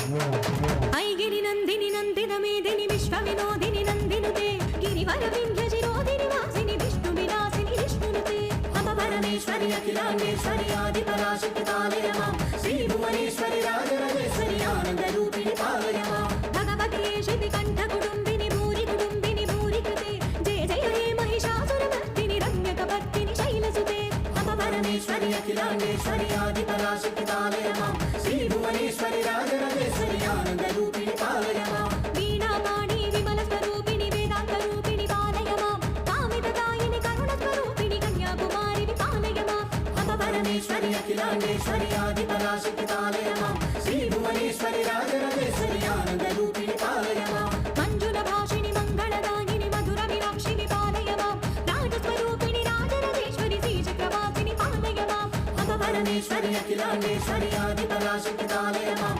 ऐगिरि नन्दिनि नन्दित मेदिनि विश्वविनोदिनि नन्दिनुते गिरिवर विन्ध्यजिरोधिनि वासिनि विष्णुविलासिनि विष्णुनुते परमेश्वरि अखिलाण्डेश्वरि आदिपराशक्ति पालय मां श्रीभुवनेश्वरि राजराजेश्वरि आनन्दरूपिणि पालय मां भगवती शितिकण्ठकुटुम्बिनि भूरि कुटुम्बिनि भूरि कृते जय जय हे महिषासुरमर्दिनि रम्यकपर्दिनि शैलसुते परमेश्वरि अखिलाण्डेश्वरि आदिपराशक्ति पालय मां श्रीभुवनेश्वरि राजराजेश्वरि आनन्दरूपिणि पालय मां वीणापाणि विमलस्वरूपिणि वेदान्तरूपिणि पालय मां कामितदायिनि करुणस्वरूपिणि कन्याकुमारिनि पालय मां परमेश्वरि अखिलाण्डेश्वरि आदिपराशक्ति पालय मां श्रीभुवनेश्वरि राजराजेश्वरि आनन्दरूपिणि पालय मां मञ्जुलभाषिणि मङ्गलदायिनि मधुरमीनाक्षिणि पालय मां राजस्वरूपिणि राजराजेश्वरि श्रीचक्रवासिनि पालय मां परमेश्वरि अखिलाण्डेश्वरि आदिपराशक्ति पालय मां।